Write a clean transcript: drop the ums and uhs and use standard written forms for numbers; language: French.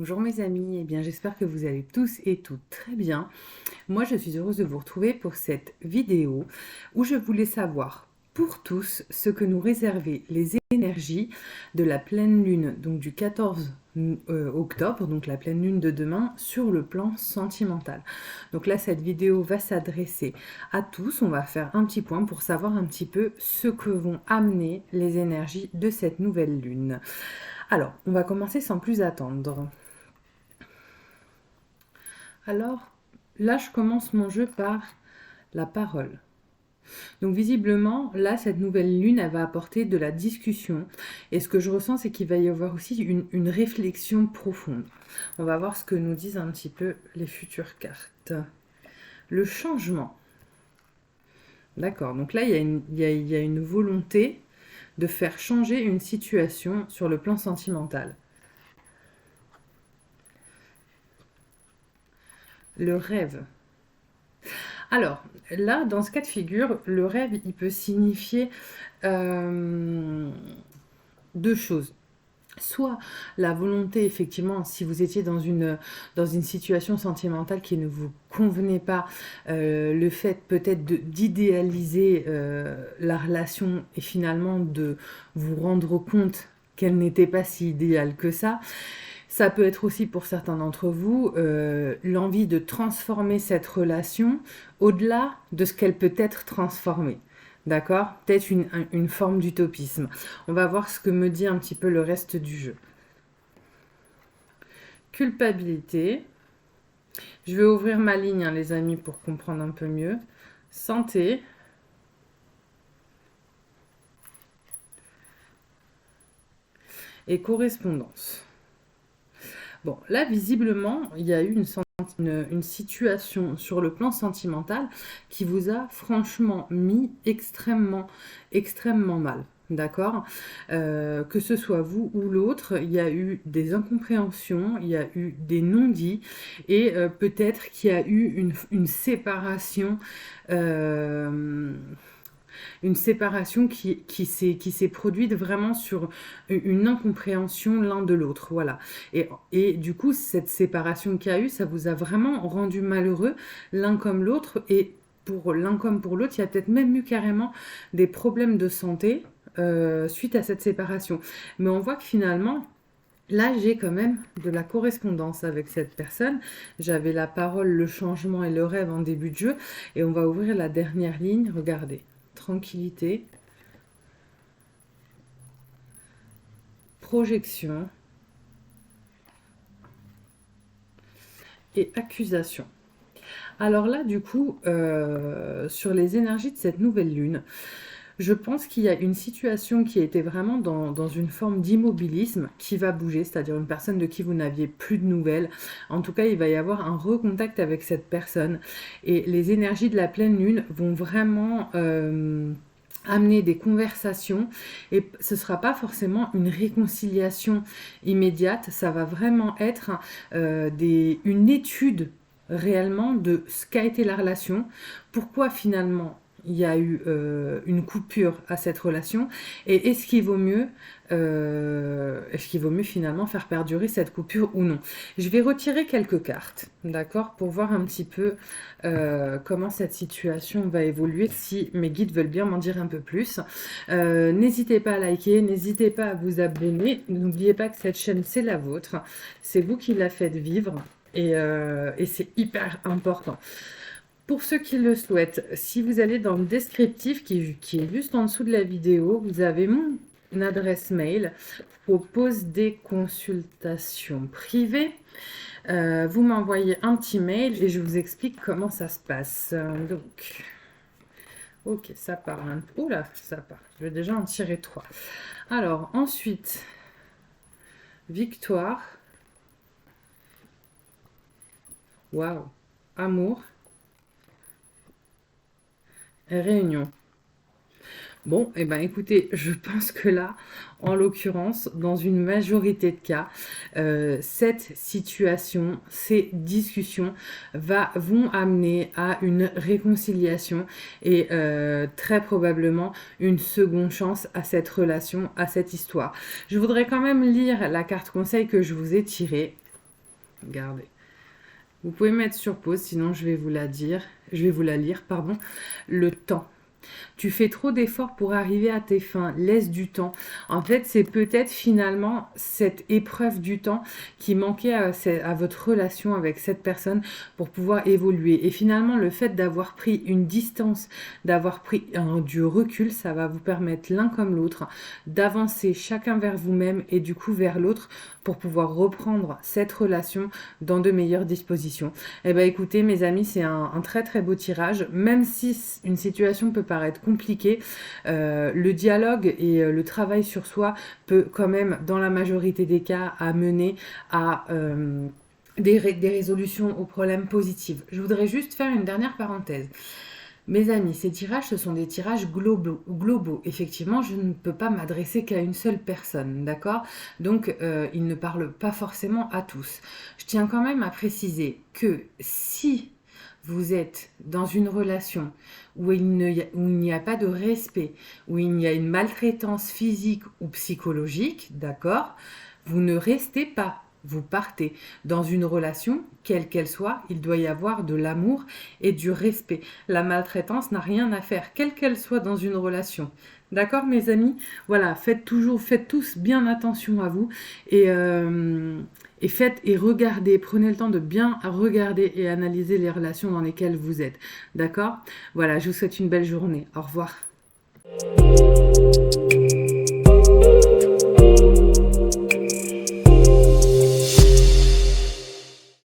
Bonjour mes amis, eh bien j'espère que vous allez tous et toutes très bien. Moi je suis heureuse de vous retrouver pour cette vidéo où je voulais savoir pour tous ce que nous réservaient les énergies de la pleine lune, donc du 14 octobre, donc la pleine lune de demain, sur le plan sentimental. Donc là cette vidéo va s'adresser à tous, on va faire un petit point pour savoir un petit peu ce que vont amener les énergies de cette nouvelle lune. Alors, on va commencer sans plus attendre. Alors, là, je commence mon jeu par la parole. Donc, visiblement, là, cette nouvelle lune, elle va apporter de la discussion. Et ce que je ressens, c'est qu'il va y avoir aussi une réflexion profonde. On va voir ce que nous disent un petit peu les futures cartes. Le changement. D'accord, donc là, il y a une volonté de faire changer une situation sur le plan sentimental. Le rêve. Alors, là, dans ce cas de figure, le rêve, il peut signifier euh, deux choses. Soit la volonté, effectivement, si vous étiez dans une situation sentimentale qui ne vous convenait pas, le fait peut-être d'idéaliser la relation et finalement de vous rendre compte qu'elle n'était pas si idéale que ça. Ça peut être aussi pour certains d'entre vous l'envie de transformer cette relation au-delà de ce qu'elle peut être transformée. D'accord? Peut-être une forme d'utopisme. On va voir ce que me dit un petit peu le reste du jeu. Culpabilité. Je vais ouvrir ma ligne, hein, les amis, pour comprendre un peu mieux. Santé. Et correspondance. Bon, là, visiblement, il y a eu une situation sur le plan sentimental qui vous a franchement mis extrêmement mal. D'accord. Que ce soit vous ou l'autre, il y a eu des incompréhensions, il y a eu des non-dits et peut-être qu'il y a eu une séparation. euh, une séparation qui s'est produite vraiment sur une incompréhension l'un de l'autre. Voilà. Et du coup, cette séparation qu'il y a eu, ça vous a vraiment rendu malheureux l'un comme l'autre. Et pour l'un comme pour l'autre, il y a peut-être même eu carrément des problèmes de santé suite à cette séparation. Mais on voit que finalement, là, j'ai quand même de la correspondance avec cette personne. J'avais la parole, le changement et le rêve en début de jeu. Et on va ouvrir la dernière ligne. Regardez. Tranquillité. Projection. Et accusation. Alors là, du coup, sur les énergies de cette nouvelle lune, je pense qu'il y a une situation qui était vraiment dans une forme d'immobilisme qui va bouger, c'est-à-dire une personne de qui vous n'aviez plus de nouvelles. En tout cas, il va y avoir un recontact avec cette personne. Et les énergies de la pleine lune vont vraiment amener des conversations et ce ne sera pas forcément une réconciliation immédiate, ça va vraiment être une étude réellement de ce qu'a été la relation, pourquoi finalement il y a eu une coupure à cette relation et est-ce qu'il vaut mieux finalement faire perdurer cette coupure ou non. Je vais retirer quelques cartes, d'accord, pour voir un petit peu comment cette situation va évoluer, si mes guides veulent bien m'en dire un peu plus. N'hésitez pas à liker, n'hésitez pas à vous abonner, n'oubliez pas que cette chaîne c'est la vôtre, c'est vous qui la faites vivre et c'est hyper important. Pour ceux qui le souhaitent, si vous allez dans le descriptif qui est juste en dessous de la vidéo, vous avez mon adresse mail. Je propose des consultations privées. Vous m'envoyez un petit mail et je vous explique comment ça se passe. Donc, ok, ça part. Oula, ça part. Je vais déjà en tirer 3. Alors, ensuite, victoire. Waouh. Amour. Réunion. Bon, eh ben écoutez, je pense que là, en l'occurrence, dans une majorité de cas, cette situation, ces discussions vont amener à une réconciliation et très probablement une seconde chance à cette relation, à cette histoire. Je voudrais quand même lire la carte conseil que je vous ai tirée. Regardez. Vous pouvez mettre sur pause, sinon je vais vous la dire. Je vais vous la lire, pardon. Le temps. Tu fais trop d'efforts pour arriver à tes fins, laisse du temps. En fait, c'est peut-être finalement cette épreuve du temps qui manquait à votre relation avec cette personne pour pouvoir évoluer. Et finalement, le fait d'avoir pris une distance, d'avoir pris du recul, ça va vous permettre l'un comme l'autre d'avancer chacun vers vous-même et du coup vers l'autre pour pouvoir reprendre cette relation dans de meilleures dispositions. Eh bien écoutez mes amis, c'est un très très beau tirage, même si une situation peut paraître compliquée, le dialogue et le travail sur soi peut quand même dans la majorité des cas amener à des résolutions aux problèmes positives. Je voudrais juste faire une dernière parenthèse. Mes amis, ces tirages, ce sont des tirages globaux. Effectivement, je ne peux pas m'adresser qu'à une seule personne, d'accord? Donc, ils ne parlent pas forcément à tous. Je tiens quand même à préciser que si vous êtes dans une relation où il n'y a pas de respect, où il y a une maltraitance physique ou psychologique, d'accord? Vous ne restez pas. Vous partez dans une relation, quelle qu'elle soit, il doit y avoir de l'amour et du respect. La maltraitance n'a rien à faire, quelle qu'elle soit dans une relation. D'accord, mes amis? Voilà, faites tous bien attention à vous et faites et regardez, prenez le temps de bien regarder et analyser les relations dans lesquelles vous êtes. D'accord? Voilà, je vous souhaite une belle journée. Au revoir.